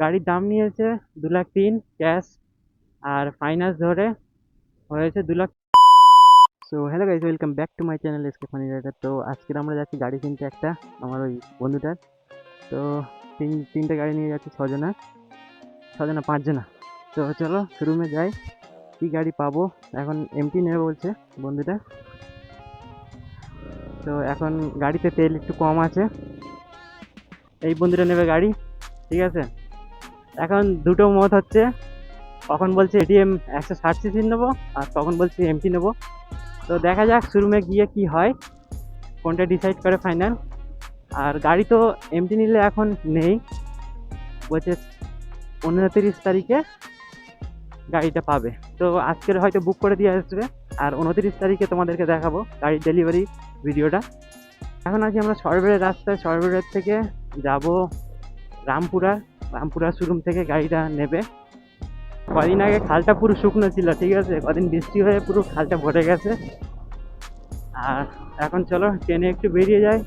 গাড়ির দাম নিয়েছে 2,03,000 ক্যাশ, আর ফাইন্যান্স ধরে হয়েছে 2,00,000। So hello guys, welcome back to my channel SK funny rider. তো আজকে আমরা যাচ্ছি গাড়ি কিনতে একটা, আমার ওই বন্ধুটার। তো তিনটে গাড়ি নিয়ে যাচ্ছি, ছজনা 5 জনা। তো চলো শোরুমে যাই, কি গাড়ি পাবো। এখন এমটি নেবে বলছে বন্ধুটা। তো এখন গাড়িতে তেল একটু কম আছে, এই বন্ধুটা নেবে গাড়ি, ঠিক আছে। এখন দুটো মত হচ্ছে, কখন বলছে এটিএম 160 সিসির নেবো, আর কখন বলছে এমটি নেবো। তো দেখা যাক শোরুমে গিয়ে কি হয়, কোনটা ডিসাইড করে ফাইনাল। আর গাড়ি তো এমটি নিলে এখন নেই, বলছে 29 তারিখে গাড়িটা পাবে। তো আজকের হয়তো বুক করে দিয়ে আসবে, আর 29 তারিখে তোমাদেরকে দেখাবো গাড়ির ডেলিভারি ভিডিওটা। এখন আছি আমরা সরবেরের রাস্তায়, সরবেরের থেকে যাব রামপুরা শোরুম থেকে গাড়িটা নেবে। কদিন আগে খালটা পুরো শুকনো ছিল, ঠিক আছে, কদিন বৃষ্টি হয়ে পুরো খালটা ভরে গেছে। আর এখন চলো ট্রেনে একটু বেরিয়ে যায়,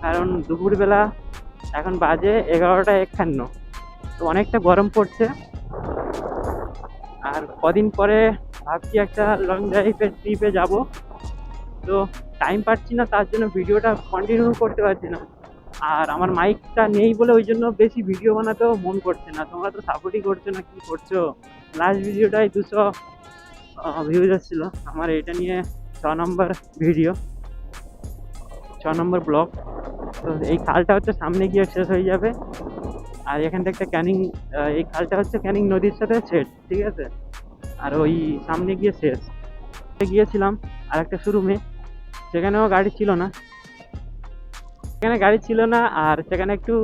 কারণ দুপুরবেলা এখন বাজে 11টা 51। তো অনেকটা গরম পড়ছে, আর কদিন পরে ভাবছি একটা লং ড্রাইভের ট্রিপে যাব। তো টাইম পাচ্ছি না, তার জন্য ভিডিওটা কন্টিনিউ করতে পারছি না। আর আমার মাইকটা নেই বলে ওই জন্য বেশি ভিডিও বানাতেও মন করছে না। তোমরা তো সাপোর্টই করছো না, কি করছো। লাস্ট ভিডিওটাই 200 ভিউজ এসেছিলো আমার, এটা নিয়ে 6 নম্বর ভিডিও, 6 নম্বর ব্লগ। তো এই খালটা হচ্ছে সামনে গিয়ে শেষ হয়ে যাবে, আর এখান থেকে ক্যানিং, এই খালটা হচ্ছে ক্যানিং নদীর সাথে শেষ, ঠিক আছে। আর ওই সামনে গিয়ে শেষ। গিয়েছিলাম আর একটা শোরুমে, সেখানেও গাড়ি ছিল না, আর সেখানে একটু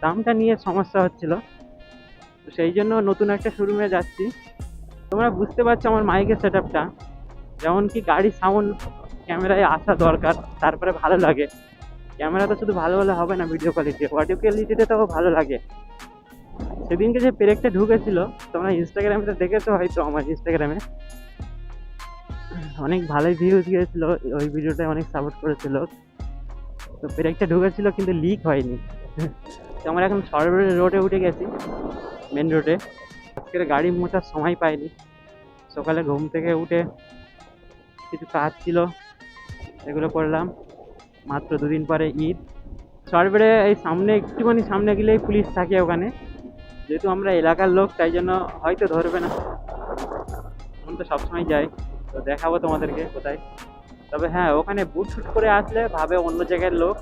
দামটা নিয়ে সমস্যা হচ্ছিল। তো সেই জন্য নতুন একটা শোরুমে যাচ্ছি। তোমরা বুঝতে পারছো আমার মাইকের সেট আপটা, যেমন কি গাড়ির সাউন্ড ক্যামেরায় আসা দরকার, তারপরে ভালো লাগে। ক্যামেরা তো শুধু ভালো হলে হবে না, ভিডিও কোয়ালিটি, অডিও কোয়ালিটিটাও ভালো লাগে। সেদিনকে যে পেরেকটা ঢুকেছিল, তোমরা ইনস্টাগ্রামে তো দেখেছো হয়তো, আমার ইনস্টাগ্রামে অনেক ভালোই ভিউজ গিয়েছিল, ওই ভিডিওটায় অনেক সাপোর্ট করেছিল। তো পেরেকটা ঢুকেছিল কিন্তু লিক হয়নি। তো আমরা এখন সরবরাহ রোডে উঠে গেছি, মেন রোডে। আজকের গাড়ি মোছার সময় পাইনি, সকালে ঘুম থেকে উঠে কিছু কাজ ছিল, এগুলো করলাম। মাত্র 2 দিন পরে ঈদ। সরবরে এই সামনে একটুখানি সামনে গেলেই পুলিশ থাকে ওখানে, যেহেতু আমরা এলাকার লোক তাই জন্য হয়তো ধরবে না, আমি তো সবসময় যাই। তো দেখাবো তোমাদেরকে কোথায়। তবে হ্যাঁ, ওখানে বুট শুট করে আসলে ভাবে অন্য জায়গার লোক,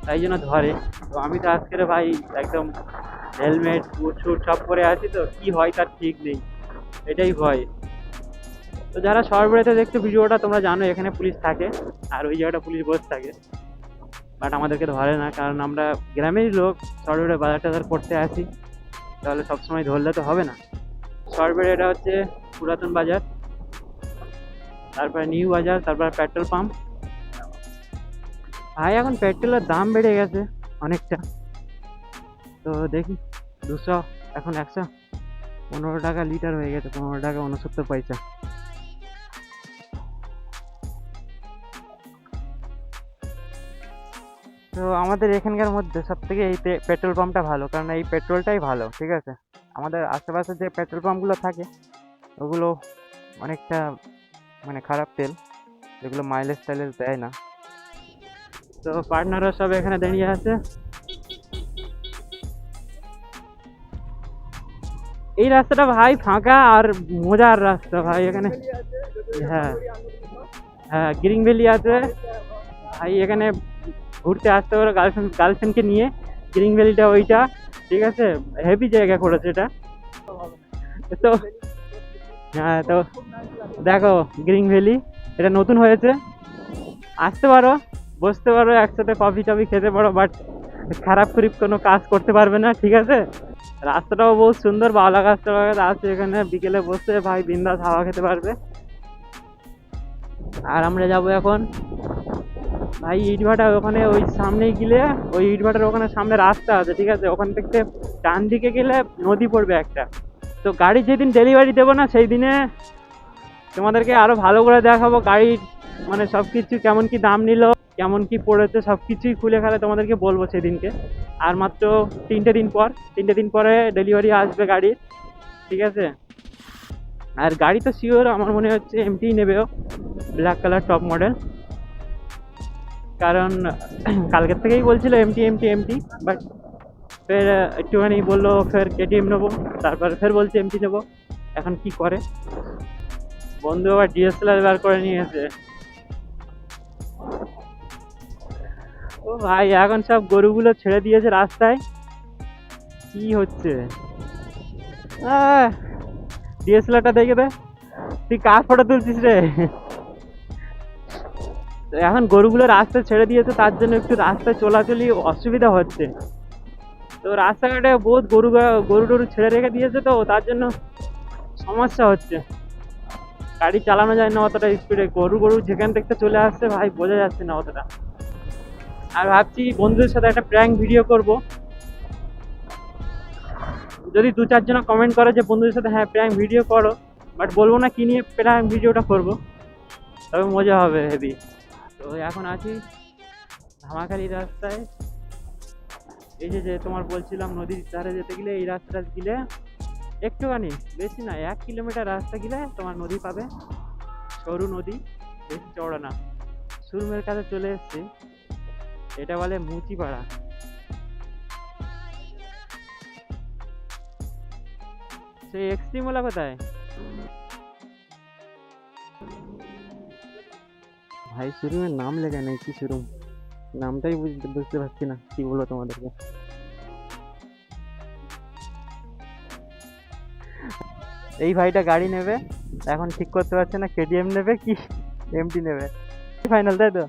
তাই জন্য ধরে। তো আমি তো আজকের ভাই একদম হেলমেট বুট শুট সব করে আছি, তো কি হয় তার ঠিক নেই, এটাই ভয়। তো যারা সরবরাহতে দেখছো ভিডিওটা, তোমরা জানো এখানে পুলিশ থাকে, আর ওই জায়গাটা পুলিশ বসে থাকে। বাট আমাদেরকে ধরে না, কারণ আমরা গ্রামেরই লোক, সরবরাহ বাজার টাজার করতে আসি, তাহলে সবসময় ধরলে তো হবে না। সরবরাহ এটা হচ্ছে পুরাতন বাজার, তারপরে নিউ বাজার, তারপরে পেট্রোল পাম্প। ভাই এখন পেট্রোলের দাম বেড়ে গেছে অনেকটা, তো দেখি 200, এখন 115 টাকা লিটার হয়ে গেছে, 15 টাকা 69 পয়সা। তো আমাদের এখানকার মধ্যে সব থেকে এই পেট্রোল পাম্পটা ভালো, কারণ এই পেট্রোলটাই ভালো, ঠিক আছে। আমাদের আশেপাশে যে পেট্রোল পাম্পগুলো থাকে ওগুলো অনেকটা খারাপ তেল, যেগুলো মাইলেজ টাইলেজ দেয় না। তো পার্টনাররা সব এখানে দাঁড়িয়ে আছে। এই রাস্তাটা ভাই ফাঁকা আর মজার রাস্তা ভাই এখানে। হ্যাঁ হ্যাঁ, গ্রিন ভ্যালি আছে ভাই, এখানে ঘুরতে আসতে পারো গার্লফ্রেন্ডকে নিয়ে। গ্রিন ভ্যালিটা ওইটা, ঠিক আছে, হেভি জায়গা করেছে এটা। তো হ্যাঁ, তো দেখো গ্রিন ভ্যালি, এটা নতুন হয়েছে, আসতে পারো, বসতে পারো, একসাথে কফি টফি খেতে পারো, বাট খারাপ খরিপ কোনো কাজ করতে পারবে না, ঠিক আছে। রাস্তাটাও বহুত সুন্দর, বাওলা গাছ আছে এখানে, বিকেলে বসে ভাই বিন্দাস হাওয়া খেতে পারবে। আর আমরা যাব এখন ভাই ইটভাটা, ওখানে ওই সামনে গেলে, ওই ইটভাটার ওখানে সামনে রাস্তা আছে, ঠিক আছে, ওখান থেকে ডান দিকে গেলে নদী পড়বে একটা। তো গাড়ি যেদিন ডেলিভারি দেবো না, সেই দিনে তোমাদেরকে আরো ভালো করে দেখাবো গাড়ির সব কিছু কেমন কি দাম নিল, কেমন কি পড়েছে সব কিছুই খুলে খালে তোমাদেরকে বলবো সেদিনকে। আর মাত্র 3টে দিন পরে ডেলিভারি আসবে গাড়ির, ঠিক আছে। আর গাড়ি তো শিওর আমার মনে হচ্ছে এমটি নেবেও, ব্ল্যাক কালার টপ মডেল। কারণ কালকের থেকেই বলছিল এমটি এমটি এমটি, বাট ফের একটুখানি বললো ফের কেটিএম নেবো, তারপর ফের বলছে এমটি নেবো। এখন কি করে, বন্ধু আবার ডিএসএলআর বার করে নিয়েছে। ও ভাই এখন সব গরুগুলো ছেড়ে দিয়েছে রাস্তায়, কি হচ্ছে। ডিএসএলআরটা দেখে দে, তুই কার ফটো তুলছিস রে। তো এখন গরুগুলো রাস্তায় ছেড়ে দিয়েছে, তার জন্য একটু রাস্তায় চলাচলই অসুবিধা হচ্ছে। তো রাস্তাঘাটে বহুত গরু টরু ছেড়ে রেখে দিয়েছে, তো তার জন্য সমস্যা হচ্ছে, গাড়ি চালানো যায় না অতটা স্পিডে। গরু যেখান থেকে চলে আসছে ভাই বোঝা যাচ্ছে না অতটা। আর ভাবছি বন্ধুদের সাথে একটা প্র্যাঙ্ক ভিডিও করব, যদি 2-4 জন কমেন্ট করে যে বন্ধুদের সাথে হ্যাঁ প্র্যাঙ্ক ভিডিও করো, বাট বলবো না কি নিয়ে প্র্যাঙ্ক ভিডিওটা করব, তবে মজা হবে হেভি। তো এখন আছি ধামাখালি রাস্তায়। এই যে তোমার বলছিলাম নদীর ধারে যেতে গেলে এই রাস্তাটা গেলে একটুখানি, বেশি না, 1 কিলোমিটার রাস্তা গেলে তোমার নদী পাবে, সরু নদী, বেশি চওড়া না। সুরমের কাছে চলে এসছি, এটা বলে মুচিপাড়া। সেই এক্সট্রিম ওলা কোথায় ভাই? শোরুমের নাম লেখা নেই, কি শোরুম নামটাই বুঝতে পারছি না, কি বলবো তোমাদেরকে। এই ভাইটা গাড়ি নেবে, এখন ঠিক করতে পারছে না কেটিএম নেবে কি এমটি নেবে, ফাইনাল তাই তো।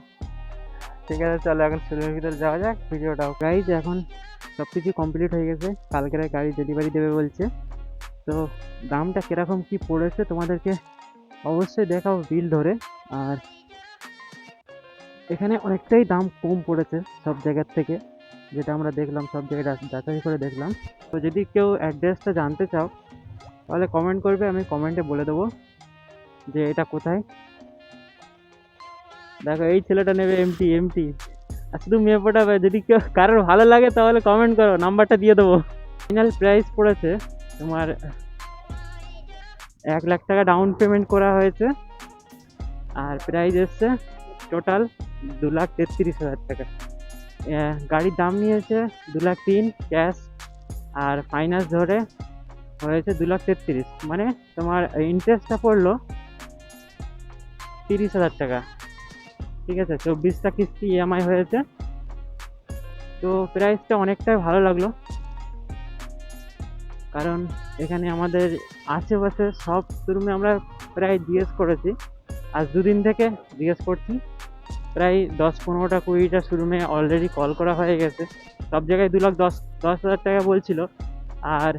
ঠিক আছে চলো এখন শোরুমের ভিতরে যাওয়া যাক, ভিডিওটাও গাইজ এখন সব কিছু কমপ্লিট হয়ে গেছে, কালকের গাড়ি ডেলিভারি দেবে বলছে। তো দামটা কিরকম কি পড়েছে তোমাদেরকে অবশ্যই দেখাও বিল ধরে। আর এখানে অনেকটাই দাম কম পড়েছে সব জায়গার থেকে, যেটা আমরা দেখলাম, সব জায়গায় যাচাই করে দেখলাম। তো যদি কেউ অ্যাড্রেসটা জানতে চাও তাহলে কমেন্ট করবে, আমি কমেন্টে বলে দেবো যে এটা কোথায়। দেখো এই ছেলেটা নেবে এমটি এমটি, আর শুধু মেয়ে পটাবে। যদি কেউ কারোর ভালো লাগে তাহলে কমেন্ট করো, নাম্বারটা দিয়ে দেবো। ফাইনাল প্রাইস পড়েছে তোমার 1 লাখ টাকা ডাউন পেমেন্ট করা হয়েছে, আর প্রাইস এসছে টোটাল 2,33,000 টাকা। গাড়ির দাম নিয়েছে 2,03,000 ক্যাশ, আর ফাইন্যান্স ধরে হয়েছে 2,33,000, মানে তোমার ইন্টারেস্টটা পড়লো 30,000 টাকা, ঠিক আছে। 24টা কিস্তি ইএমআই হয়েছে। তো প্রাইসটা অনেকটাই ভালো লাগলো, কারণ এখানে আমাদের আশেপাশে সব শোরুমে আমরা প্রায় জিজ্ঞেস করেছি, আজ 2 দিন থেকে জিজ্ঞেস করছি, প্রায় 10-15টা 20টা শোরুমে অলরেডি কল করা হয়ে গেছে। সব জায়গায় 2,10,000 টাকা বলছিল, আর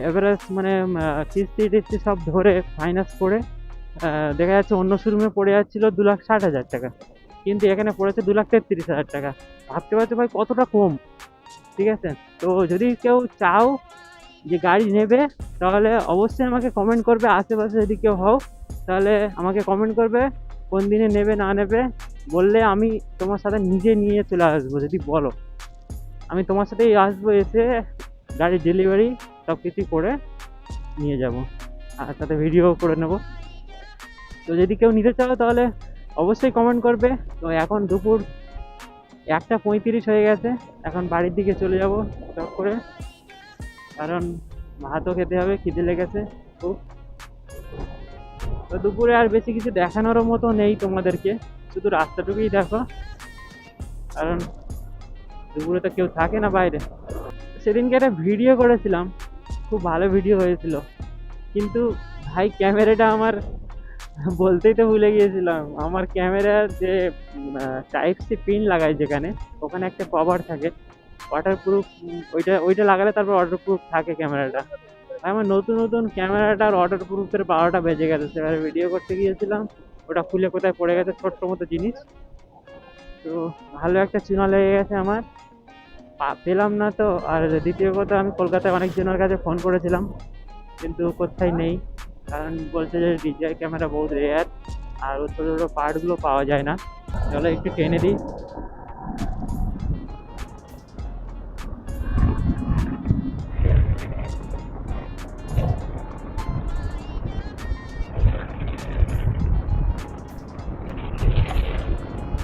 এভারেজ মানে কিস্তি টিস্তি সব ধরে ফাইন্যান্স করে দেখা যাচ্ছে অন্য শোরুমে পড়ে যাচ্ছিলো 2,60,000 টাকা, কিন্তু এখানে পড়েছে 2,33,000 টাকা। ভাবতে পারছো ভাই কতটা কম, ঠিক আছে। তো যদি কেউ চাও যে গাড়ি নেবে তাহলে অবশ্যই আমাকে কমেন্ট করবে, আশেপাশে যদি কেউ হও তাহলে আমাকে কমেন্ট করবে কোন দিনে নেবে না নেবে, বললে আমি তোমার সাথে নিজে নিয়ে চলে আসবো। যদি বলো আমি তোমার সাথেই আসবো, এসে গাড়ি ডেলিভারি সব কিছু করে নিয়ে যাব, আর সাথে ভিডিও করে নেব। তো যদি কেউ নিতে চাও তাহলে অবশ্যই কমেন্ট করবে। তো এখন দুপুর 1:35 হয়ে গেছে, এখন বাড়ির দিকে চলে যাব টক করে, কারণ ভাতও খেতে হবে, খিদে লেগেছে খুব। তো দুপুরে আর বেশি কিছু দেখানোর মতো নেই তোমাদেরকে, শুধু রাস্তাটুকুই দেখো, কারণ দুপুরে তো কেউ থাকে না বাইরে। সেদিনকে একটা ভিডিও করেছিলাম, খুব ভালো ভিডিও হয়েছিল, কিন্তু ভাই ক্যামেরাটা আমার বলতেই তো ভুলে গিয়েছিলাম। আমার ক্যামেরার যে টাইপ সি পিন লাগাই যেখানে, ওখানে একটা কভার থাকে ওয়াটারপ্রুফ, ওইটা লাগালে তারপর ওয়াটারপ্রুফ থাকে ক্যামেরাটা। আমার নতুন ক্যামেরাটার ওয়াটারপ্রুফের 12টা বেজে গেছে, সেখানে ভিডিও করতে গিয়েছিলাম, ওটা খুলে কোথায় পড়ে গেছে, ছোট্ট মতো জিনিস। তো ভালো একটা চুনা লেগে গেছে আমার, পেলাম না তো। আর দ্বিতীয় কথা, আমি কলকাতায় অনেকজনের কাছে ফোন করেছিলাম, কিন্তু কোথায় নেই, কারণ বলছে যে ডিজিআই ক্যামেরা বহুত রেয়ার, আর ছোটো ছোটো পার্টগুলো পাওয়া যায় না। চলো একটু টেনে দিই।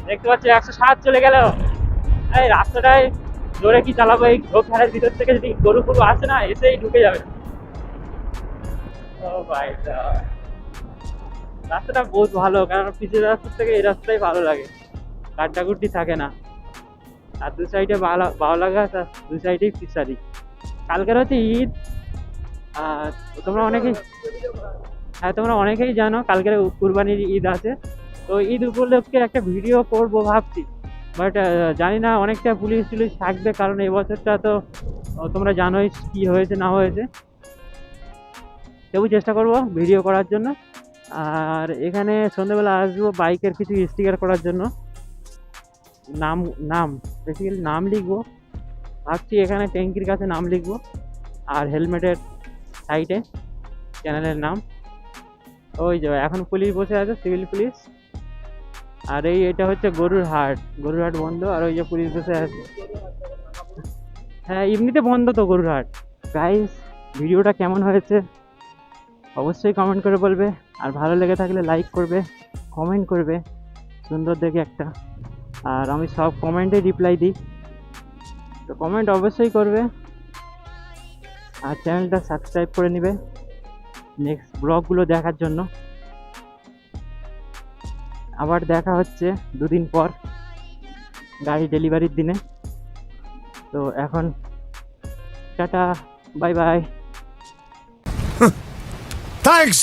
দেখতে পাচ্ছি 107 চলে গেল। এই রাস্তাটায় জোরে কি চালাবো, এই ঝোপ ঝাড়ের ভিতর থেকে যদি গরু ফরু আসে না, এসেই ঢুকে যাবে। ও ভাই সাহেব, রাস্তাটা বহুত ভালো, কারণ পিছের রাস্তা থেকে এই রাস্তাটাই ভালো লাগে, কাট্টাকুটি থাকে না। আর দু সাইডে বাউলা গাছ, আর দু সাইডেই ফিশারি। কালকের হচ্ছে ঈদ। আর তোমরা অনেকেই, হ্যাঁ তোমরা অনেকেই জানো কালকের কুরবানির ঈদ আছে। তো ঈদ উপলক্ষে একটা ভিডিও করবো ভাবছি, বাট জানি না অনেকটা পুলিশ টুলিশ থাকবে, কারণ এই বছরটা তো তোমরা জানোই কি হয়েছে না হয়েছে। তবু চেষ্টা করবো ভিডিও করার জন্য। আর এখানে সন্ধ্যেবেলা আসবো বাইকের কিছু স্টিকার করার জন্য। নাম নাম বেসিক্যালি নাম লিখবো ভাবছি, এখানে ট্যাঙ্কির কাছে নাম লিখবো, আর হেলমেটের সাইডে চ্যানেলের নাম। ওই যে এখন পুলিশ বসে আছে, সিভিল পুলিশ। আর এটা হচ্ছে গরুর হাট, গরুর হাট বন্ধ, আর ওই যে পুলিশ বসে আছে। হ্যাঁ এমনিতে বন্ধ তো গরুর হাট। গাইস, ভিডিওটা কেমন হয়েছে অবশ্যই কমেন্ট করে বলবে, আর ভালো লেগে থাকলে লাইক করবে, কমেন্ট করবে সুন্দর দেখে একটা। আর আমি সব কমেন্টে রিপ্লাই দিই, তো কমেন্ট অবশ্যই করবে, আর চ্যানেলটা সাবস্ক্রাইব করে নেবে নেক্সট ব্লগগুলো দেখার জন্য। আবার দেখা হচ্ছে দুদিন পর গাড়ি ডেলিভারির দিনে। তো এখন টাটা, বাই বাই। Thanks!